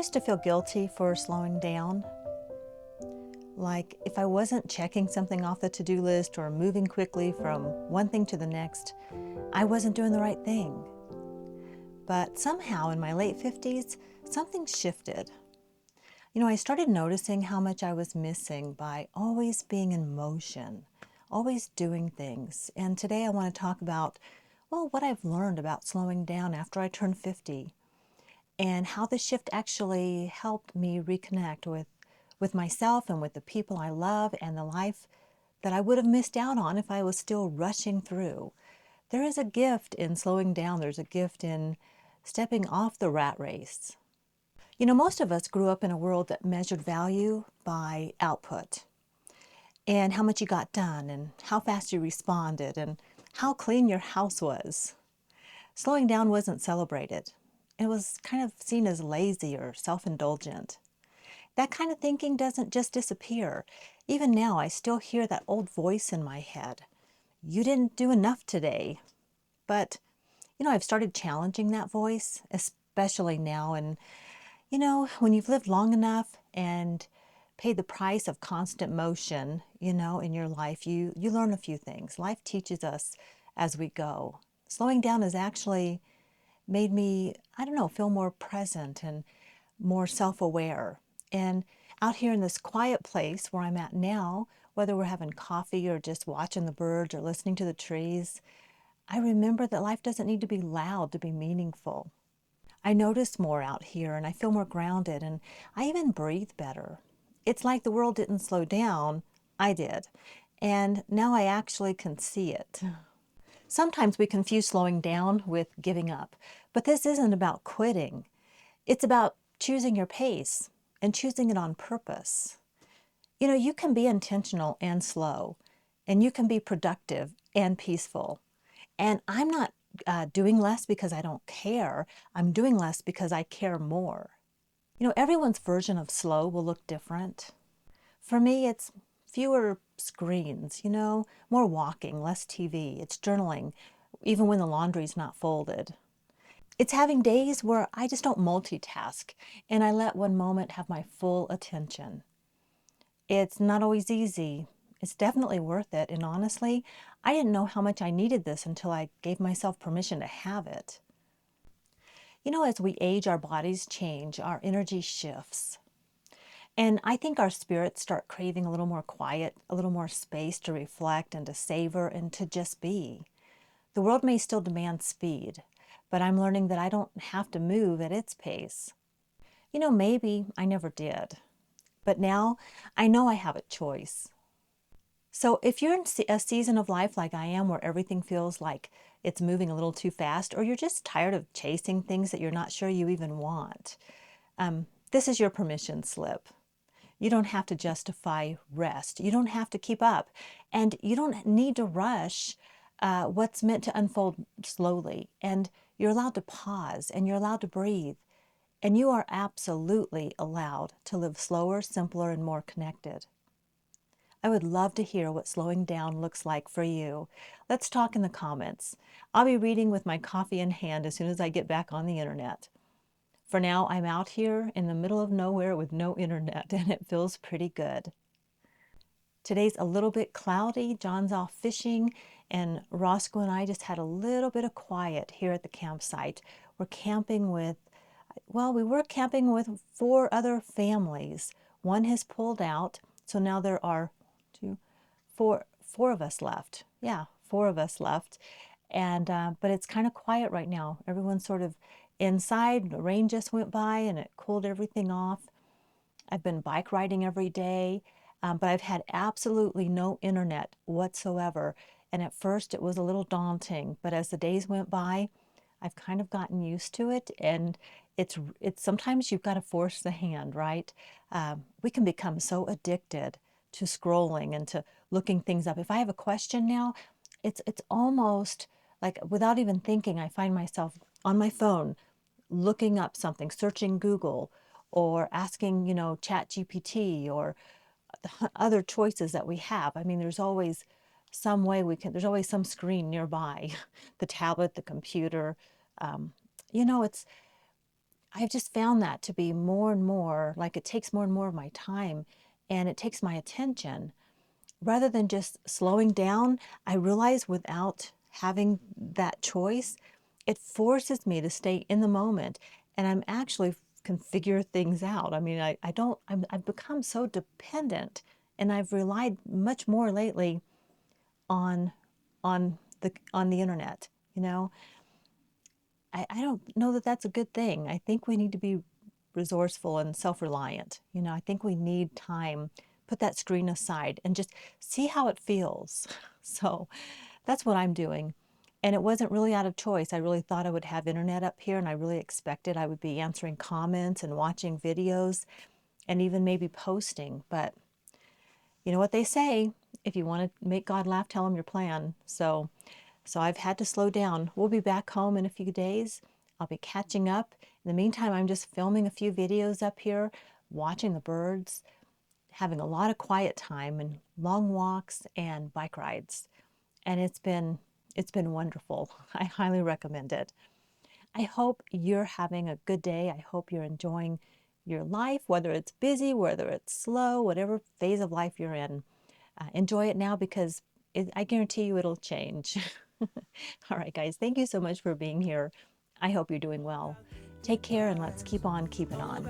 used to feel guilty for slowing down. Like if I wasn't checking something off the to-do list or moving quickly from one thing to the next, I wasn't doing the right thing. But somehow in my late 50s, something shifted. I started noticing how much I was missing by always being in motion, always doing things. And today I want to talk about, what I've learned about slowing down after I turned 50 and how the shift actually helped me reconnect with myself and with the people I love and the life that I would have missed out on if I was still rushing through. There is a gift in slowing down. There's a gift in stepping off the rat race. Most of us grew up in a world that measured value by output and how much you got done and how fast you responded and how clean your house was. Slowing down wasn't celebrated. It was kind of seen as lazy or self-indulgent. That kind of thinking doesn't just disappear. Even now, I still hear that old voice in my head. You didn't do enough today. But, I've started challenging that voice, especially now. And, when you've lived long enough and paid the price of constant motion, in your life, you learn a few things. Life teaches us as we go. Slowing down has actually made me, feel more present and more self-aware. And out here in this quiet place where I'm at now, whether we're having coffee or just watching the birds or listening to the trees, I remember that life doesn't need to be loud to be meaningful. I notice more out here and I feel more grounded and I even breathe better. It's like the world didn't slow down, I did. And now I actually can see it. Sometimes we confuse slowing down with giving up, but this isn't about quitting. It's about choosing your pace and choosing it on purpose. You can be intentional and slow, and you can be productive and peaceful. And I'm not doing less because I don't care. I'm doing less because I care more. Everyone's version of slow will look different. For me, it's fewer screens, more walking, less TV. It's journaling, even when the laundry's not folded. It's having days where I just don't multitask and I let one moment have my full attention. It's not always easy. It's definitely worth it. And honestly, I didn't know how much I needed this until I gave myself permission to have it. As we age, our bodies change, our energy shifts. And I think our spirits start craving a little more quiet, a little more space to reflect and to savor and to just be. The world may still demand speed, but I'm learning that I don't have to move at its pace. Maybe I never did, but now I know I have a choice. So if you're in a season of life like I am, where everything feels like it's moving a little too fast, or you're just tired of chasing things that you're not sure you even want, this is your permission slip. You don't have to justify rest. You don't have to keep up. And you don't need to rush what's meant to unfold slowly. And you're allowed to pause and you're allowed to breathe. And you are absolutely allowed to live slower, simpler, and more connected. I would love to hear what slowing down looks like for you. Let's talk in the comments. I'll be reading with my coffee in hand as soon as I get back on the internet. For now, I'm out here in the middle of nowhere with no internet, and it feels pretty good. Today's a little bit cloudy. John's off fishing, and Roscoe and I just had a little bit of quiet here at the campsite. We're camping with, we were camping with 4 other families. One has pulled out, so now there are four of us left. Yeah, 4 of us left. And but it's kind of quiet right now. Everyone's sort of inside. The rain just went by and it cooled everything off. I've been bike riding every day, but I've had absolutely no internet whatsoever. And at first it was a little daunting, but as the days went by, I've kind of gotten used to it. And it's sometimes you've got to force the hand, right? We can become so addicted to scrolling and to looking things up. If I have a question now, it's almost like without even thinking, I find myself on my phone looking up something, searching Google or asking, Chat GPT or the other choices that we have. I mean, there's always some way there's always some screen nearby, the tablet, the computer. It's I've just found that to be more and more, like it takes more and more of my time and it takes my attention. Rather than just slowing down, I realize without having that choice, it forces me to stay in the moment and I'm actually can figure things out. I mean, I don't, I've become so dependent and I've relied much more lately on on the internet, you know. I don't know that that's a good thing. I think we need to be resourceful and self-reliant. You know, I think we need time, put that screen aside and just see how it feels. So that's what I'm doing. And it wasn't really out of choice. I really thought I would have internet up here and I really expected I would be answering comments and watching videos and even maybe posting. But you know what they say, if you want to make God laugh, tell him your plan. So I've had to slow down. We'll be back home in a few days. I'll be catching up. In the meantime, I'm just filming a few videos up here, watching the birds, having a lot of quiet time and long walks and bike rides. And it's been wonderful. I highly recommend it. I hope you're having a good day. I hope you're enjoying your life, whether it's busy, whether it's slow, whatever phase of life you're in. Enjoy it now because I guarantee you it'll change. All right, guys, thank you so much for being here. I hope you're doing well. Take care and let's keep on keeping on.